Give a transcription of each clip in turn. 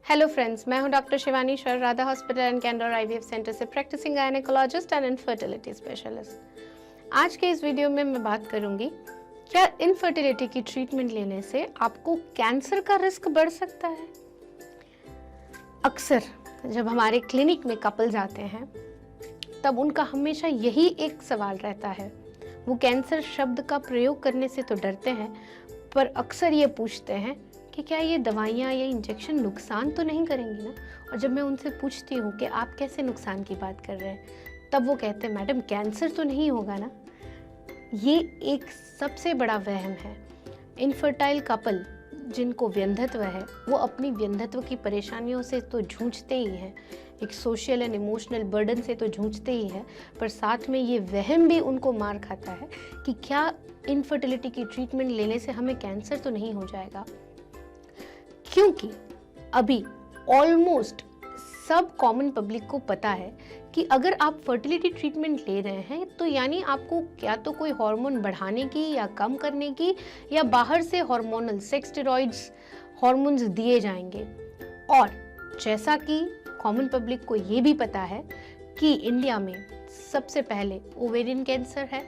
Hello friends, मैं हूं doctor Shivani Shar, Radha hospital and Candor IVF centre से practising gynaecologist and infertility specialist. आज के इस वीडियो में मैं बात करूंगी, क्या इनफर्टिलिटी की ट्रीटमेंट लेने से आपको कैंसर का रिस्क बढ़ सकता है। अक्सर जब हमारे क्लिनिक में कपल्स आते हैं तब उनका हमेशा यही एक सवाल रहता है। वो कैंसर शब्द का प्रयोग करने से तो डरते हैं, पर अक्सर ये पूछते हैं कि क्या ये दवाइयाँ या इंजेक्शन नुकसान तो नहीं करेंगी ना। और जब मैं उनसे पूछती हूँ कि आप कैसे नुकसान की बात कर रहे हैं, तब वो कहते हैं मैडम कैंसर तो नहीं होगा ना। ये एक सबसे बड़ा वहम है। इनफर्टाइल कपल जिनको व्यंधत्व है वो अपनी व्यंधत्व की परेशानियों से तो जूझते ही हैं, एक सोशल एंड इमोशनल बर्डन से तो जूझते ही है, पर साथ में ये वहम भी उनको मार खाता है कि क्या इनफर्टिलिटी की ट्रीटमेंट लेने से हमें कैंसर तो नहीं हो जाएगा। क्योंकि अभी ऑलमोस्ट सब कॉमन पब्लिक को पता है कि अगर आप फर्टिलिटी ट्रीटमेंट ले रहे हैं तो यानी आपको क्या तो कोई हार्मोन बढ़ाने की या कम करने की या बाहर से हार्मोनल सेक्स स्टेरॉइड्स हार्मोन्स दिए जाएंगे। और जैसा कि कॉमन पब्लिक को ये भी पता है कि इंडिया में सबसे पहले ओवेरियन कैंसर है,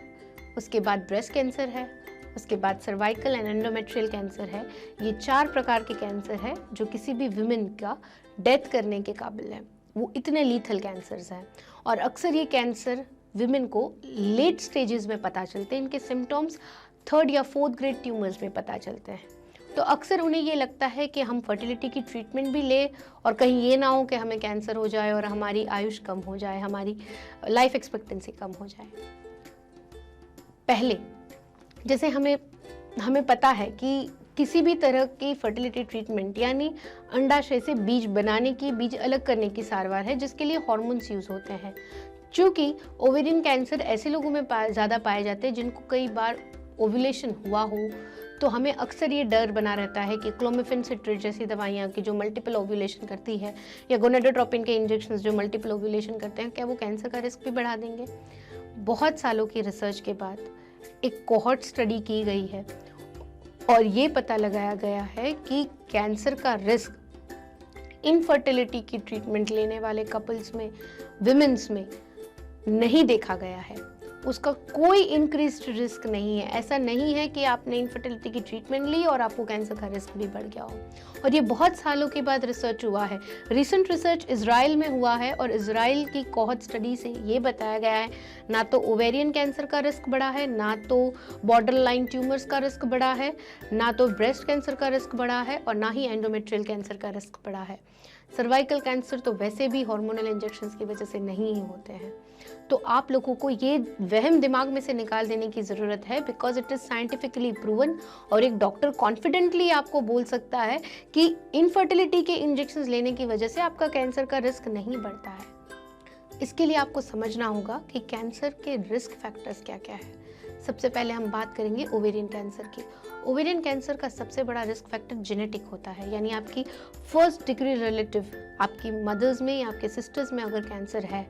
उसके बाद ब्रेस्ट कैंसर है, उसके बाद सर्वाइकल एंड एंडोमेट्रियल कैंसर है। ये 4 प्रकार के कैंसर है जो किसी भी विमेन का डेथ करने के काबिल है। वो इतने लीथल कैंसर्स हैं और अक्सर ये कैंसर विमेन को लेट स्टेजेस में पता चलते हैं। इनके सिम्टम्स 3rd या 4th ग्रेड ट्यूमर्स में पता चलते हैं। तो अक्सर उन्हें ये लगता है कि हम फर्टिलिटी की ट्रीटमेंट भी ले और कहीं ये ना हो कि हमें कैंसर हो जाए और हमारी आयुष कम हो जाए, हमारी लाइफ एक्सपेक्टेंसी कम हो जाए। पहले जैसे हमें पता है कि किसी भी तरह की फर्टिलिटी ट्रीटमेंट यानी अंडाशय से बीज बनाने की, बीज अलग करने की सारवार है जिसके लिए हार्मोन्स यूज होते हैं। चूँकि ओवेरियन कैंसर ऐसे लोगों में ज़्यादा पाए जाते हैं जिनको कई बार ओव्यूलेशन हुआ हो, तो हमें अक्सर ये डर बना रहता है कि क्लोमिफेन सिट्रेट जैसी दवाइयाँ की जो मल्टीपल ओव्यूलेशन करती है या गोनाडोट्रोपिन के इंजेक्शंस जो मल्टीपल ओव्यूलेशन करते हैं, क्या वो कैंसर का रिस्क भी बढ़ा देंगे। बहुत सालों की रिसर्च के बाद एक कोहॉर्ट स्टडी की गई है और ये पता लगाया गया है कि कैंसर का रिस्क इनफर्टिलिटी की ट्रीटमेंट लेने वाले कपल्स में, विमेन्स में नहीं देखा गया है। उसका कोई इंक्रीज्ड रिस्क नहीं है। ऐसा नहीं है कि आपने इनफर्टिलिटी की ट्रीटमेंट ली और आपको कैंसर का रिस्क भी बढ़ गया हो। और ये बहुत सालों के बाद रिसर्च हुआ है। रिसेंट रिसर्च इजराइल में हुआ है और इजराइल की कोहॉर्ट स्टडी से ये बताया गया है ना तो ओवेरियन कैंसर का रिस्क बढ़ा है, ना तो बॉर्डर लाइन ट्यूमर्स का रिस्क बढ़ा है, ना तो ब्रेस्ट कैंसर का रिस्क बढ़ा है और ना ही एंडोमेट्रियल कैंसर का रिस्क बढ़ा है। सर्वाइकल कैंसर तो वैसे भी हार्मोनल इंजेक्शंस की वजह से नहीं ही होते हैं। तो आप लोगों को ये वहम दिमाग में से निकाल देने की ज़रूरत है, because it is scientifically proven और एक डॉक्टर कॉन्फिडेंटली आपको बोल सकता है कि इनफर्टिलिटी के इंजेक्शंस लेने की वजह से आपका कैंसर का रिस्क नहीं बढ़ता है। इसके लिए आपको समझना होगा कि कैंसर के रिस्क फैक्टर्स क्या क्या है। सबसे पहले हम बात करेंगे ओवेरियन कैंसर की। ओवेरियन कैंसर का सबसे बड़ा रिस्क फैक्टर जेनेटिक होता है, यानी आपकी 1st डिग्री रिलेटिव, आपकी मदर्स में या आपके सिस्टर्स में अगर कैंसर है,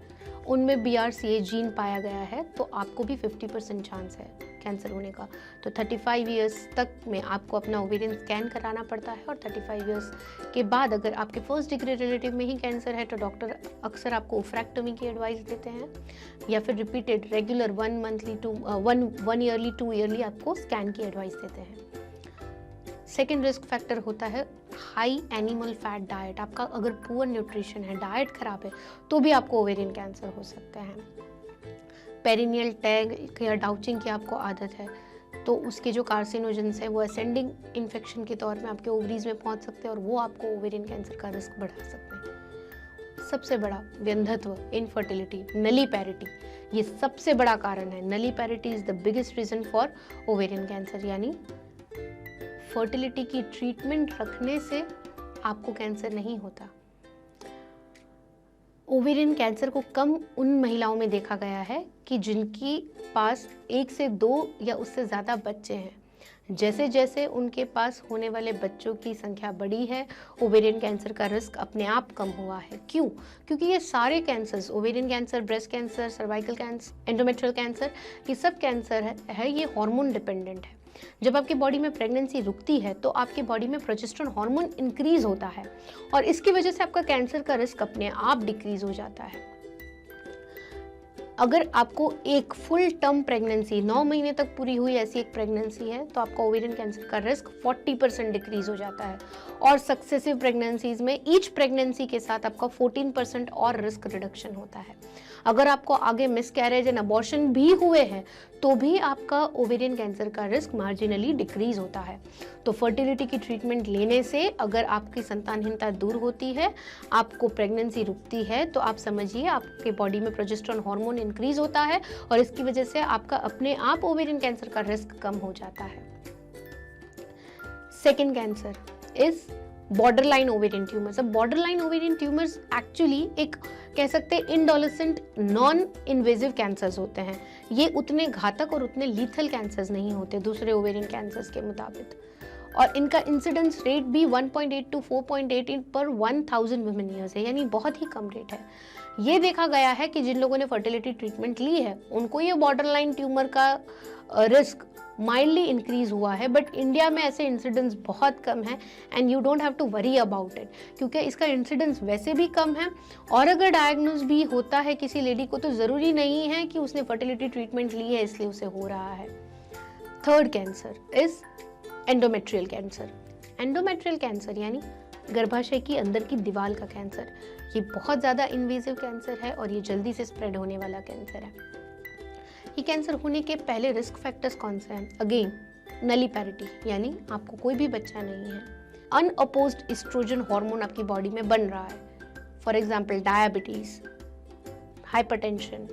उनमें BRCA जीन पाया गया है तो आपको भी 50% चांस है कैंसर होने का। तो 35 इयर्स तक में आपको अपना ओवेरियन स्कैन कराना पड़ता है और 35 इयर्स के बाद अगर आपके 1st डिग्री रिलेटिव में ही कैंसर है तो डॉक्टर अक्सर आपको ओफ्रैक्टोमी की एडवाइस देते हैं या फिर रिपीटेड रेगुलर 1 ईयरली 2 ईयरली आपको स्कैन की एडवाइस देते हैं। सेकेंड रिस्क फैक्टर होता है हाई एनिमल फैट डाइट। आपका अगर पुअर न्यूट्रिशन है, डाइट खराब है, तो भी आपको ओवेरियन कैंसर हो सकता है। पेरिनियल टैग या डाउचिंग की आपको आदत है तो उसके जो कार्सिनोजेंस है वो असेंडिंग इन्फेक्शन के तौर में आपके ओवरीज में पहुंच सकते हैं और वो आपको ओवेरियन कैंसर का रिस्क बढ़ा सकते हैं। सबसे बड़ा व्यंधत्व, इनफर्टिलिटी, नलीपैरिटी, ये सबसे बड़ा कारण है। Nulliparity is the biggest reason for ovarian cancer, यानी फर्टिलिटी की ट्रीटमेंट रखने से आपको कैंसर नहीं होता। ओवेरियन कैंसर को कम उन महिलाओं में देखा गया है कि जिनकी पास 1 से 2 या उससे ज़्यादा बच्चे हैं। जैसे जैसे उनके पास होने वाले बच्चों की संख्या बढ़ी है, ओवेरियन कैंसर का रिस्क अपने आप कम हुआ है। क्यों? क्योंकि ये सारे cancers, ovarian cancer, breast cancer, cervical cancer, endometrial cancer, ये सब कैंसर है ये हार्मोन डिपेंडेंट है। जब आपकी बॉडी में प्रेगनेंसी रुकती है तो आपकी बॉडी में प्रोजेस्टेरोन हार्मोन इंक्रीज होता है और इसकी वजह से आपका कैंसर का रिस्क अपने आप डिक्रीज हो जाता है। अगर आपको एक फुल टर्म प्रेगनेंसी 9 महीने तक पूरी हुई ऐसी एक प्रेगनेंसी है तो आपका ओवेरियन कैंसर का रिस्क 40% डिक्रीज हो जाता है और सक्सेसिव प्रेगनेंसीज में ईच प्रेगनेंसी के साथ आपका 14% और रिस्क रिडक्शन होता है। अगर आपको आगे मिसकैरेज एंड अबॉर्शन भी हुए हैं तो भी आपका ओवेरियन कैंसर का रिस्क मार्जिनली डिक्रीज होता है। तो फर्टिलिटी की ट्रीटमेंट लेने से अगर आपकी संतानहीनता दूर होती है, आपको प्रेगनेंसी रुकती है, तो आप समझिए आपके बॉडी में प्रोजेस्टेरोन हार्मोन इंक्रीज होता है और इसकी वजह से आपका अपने आप ओवेरियन कैंसर का रिस्क कम हो जाता है। Second cancer is borderline ovarian tumours. अब बॉर्डरलाइन ओवेरियन ट्यूमर्स एक्चुअली एक कह सकते हैं इंडोलेसेंट नॉन इन्वेजिव कैंसर्स होते हैं। ये उतने घातक और उतने लीथल कैंसर्स नहीं होते दूसरे ओवेरियन कैंसर्स के मुताबिक और इनका इंसिडेंस रेट भी 1.8 to 4.8 पर 1000 वुमेन ईयर्स है, यानी बहुत ही कम रेट है। ये देखा गया है कि जिन लोगों ने फर्टिलिटी ट्रीटमेंट ली है उनको ये बॉर्डरलाइन ट्यूमर का रिस्क माइल्डली इंक्रीज हुआ है, बट इंडिया में ऐसे इंसिडेंट्स बहुत कम है and you don't have to worry about it क्योंकि इसका इंसिडेंस वैसे भी कम है और अगर डायग्नोज भी होता है किसी लेडी को तो ज़रूरी नहीं है कि उसने फर्टिलिटी ट्रीटमेंट ली है इसलिए उसे हो रहा है। Third cancer is endometrial cancer. Endometrial cancer यानी गर्भाशय की अंदर की दीवार का कैंसर। ये बहुत ज़्यादा इन्वेजिव कैंसर है और ये जल्दी से स्प्रेड होने वाला कैंसर है। ये कैंसर होने के पहले रिस्क फैक्टर्स कौन से हैं? अगेन नलीपैरिटी यानी आपको कोई भी बच्चा नहीं है, अनअपोज्ड एस्ट्रोजन हार्मोन आपकी बॉडी में बन रहा है, for example diabetes, hypertension,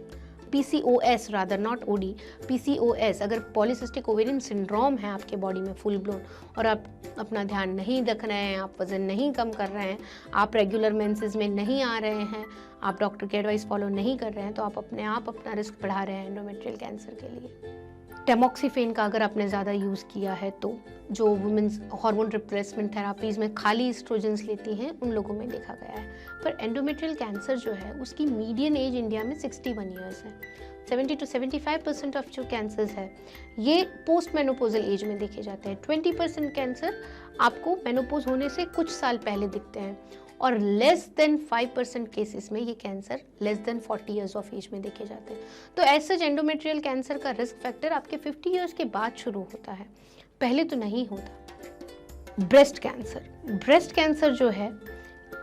PCOS rather not OD, PCOS अगर पॉलीसिस्टिक ओवेरियन सिंड्रोम है आपके बॉडी में फुल ब्लोन और आप अपना ध्यान नहीं रख रहे हैं, आप वजन नहीं कम कर रहे हैं, आप रेगुलर मेंसेस में नहीं आ रहे हैं, आप डॉक्टर की एडवाइस फॉलो नहीं कर रहे हैं तो आप अपने आप अपना रिस्क बढ़ा रहे हैं एंडोमेट्रियल कैंसर के लिए। टेमोक्सिफेन का अगर आपने ज़्यादा यूज़ किया है तो जो वुमेन्स हार्मोन रिप्लेसमेंट थेरापीज़ में खाली एस्ट्रोजेंस लेती हैं उन लोगों में देखा गया है। पर एंडोमेट्रियल कैंसर जो है उसकी मीडियन एज इंडिया में 61 ईयर्स है। 70 to 75% ऑफ जो कैंसर्स है ये पोस्ट मेनोपोजल एज में देखे जाते हैं। 20% कैंसर आपको मेनोपोज होने से कुछ साल पहले दिखते हैं और लेस देन 5% केसेस में ये cancer less than 40 years of age में देखे जाते हैं। तो ऐसा एंडोमेट्रियल कैंसर का रिस्क फैक्टर आपके 50 ईयर्स के बाद शुरू होता है, पहले तो नहीं होता। Breast cancer. ब्रेस्ट कैंसर जो है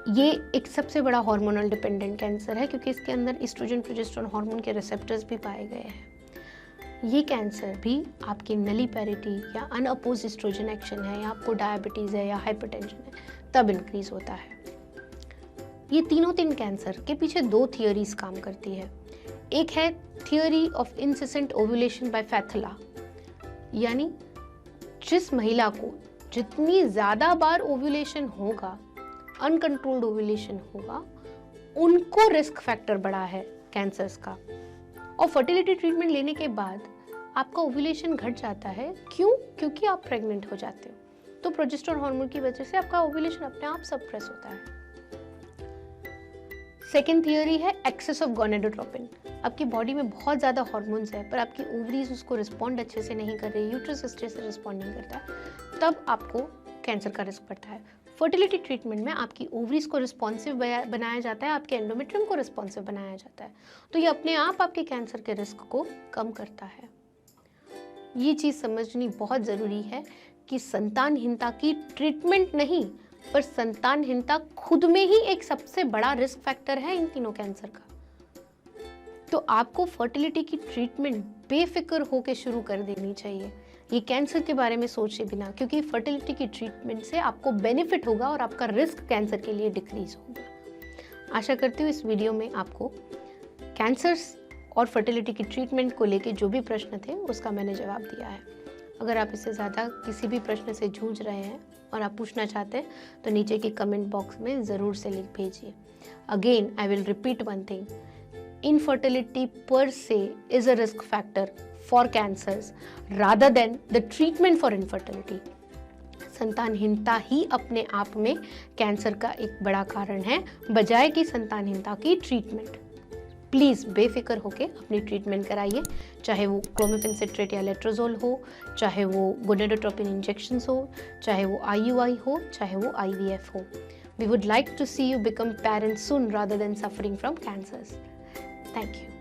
ये एक सबसे बड़ा हार्मोनल डिपेंडेंट कैंसर है क्योंकि इसके अंदर एस्ट्रोजन प्रोजेस्टेरोन हार्मोन के रिसेप्टर्स भी पाए गए हैं। ये कैंसर भी आपकी नलीपैरिटी या अनअपोज्ड एस्ट्रोजन एक्शन है या आपको डायबिटीज़ है या हाइपरटेंशन है तब इंक्रीज होता है। ये तीन कैंसर के पीछे 2 थियोरीज काम करती है। एक है theory of incessant ovulation by Fathalla, यानी जिस महिला को जितनी ज़्यादा बार ओव्यूलेशन होगा, अनकंट्रोल्ड ओव्यूलेशन होगा, उनको रिस्क फैक्टर बढ़ा है कैंसर्स का। और फर्टिलिटी ट्रीटमेंट लेने के बाद आपका ओव्यूलेशन घट जाता है। क्यों? क्योंकि आप प्रेग्नेंट हो जाते हो तो प्रोजेस्टेरोन हार्मोन की वजह से आपका ओव्यूलेशन अपने आप सप्रेस होता है। सेकेंड थियोरी है एक्सेस ऑफ गोनेडोट्रोपिन। आपकी बॉडी में बहुत ज़्यादा हार्मोन्स है पर आपकी ओवरीज उसको रिस्पॉन्ड अच्छे से नहीं कर रही, यूट्रस अच्छे से रिस्पॉन्ड नहीं करता है, तब आपको कैंसर का रिस्क बढ़ता है। फर्टिलिटी ट्रीटमेंट में आपकी ओवरीज को रिस्पॉन्सिव बनाया जाता है, आपके एंडोमेट्रियम को रिस्पॉन्सिव बनाया जाता है, तो ये अपने आप आपके कैंसर के रिस्क को कम करता है। ये चीज़ समझनी बहुत ज़रूरी है कि संतानहीनता की ट्रीटमेंट नहीं पर संतानहीनता खुद में ही एक सबसे बड़ा रिस्क फैक्टर है इन तीनों कैंसर का। तो आपको फर्टिलिटी की ट्रीटमेंट बेफिक्र होकर शुरू कर देनी चाहिए ये कैंसर के बारे में सोचे बिना, क्योंकि फर्टिलिटी की ट्रीटमेंट से आपको बेनिफिट होगा और आपका रिस्क कैंसर के लिए डिक्रीज होगा। आशा करती हूँ इस वीडियो में आपको कैंसर्स और फर्टिलिटी की ट्रीटमेंट को लेके जो भी प्रश्न थे उसका मैंने जवाब दिया है। अगर आप इससे ज़्यादा किसी भी प्रश्न से जूझ रहे हैं और आप पूछना चाहते हैं तो नीचे के कमेंट बॉक्स में ज़रूर से लिख भेजिए। Again I will repeat one thing, infertility per se is a risk factor for cancers rather than the treatment for infertility. संतानहीनता ही अपने आप में कैंसर का एक बड़ा कारण है बजाय कि संतानहीनता की ट्रीटमेंट। प्लीज़ बेफिक्र होकर अपनी ट्रीटमेंट कराइए, चाहे वो क्लोमिफेन सिट्रेट या लेट्रोजोल हो, चाहे वो गोनेडोट्रोपिन इंजेक्शंस हो, चाहे वो IUI हो, चाहे वो IVF हो. We would like to see you become parents soon rather than suffering from cancers. Thank you.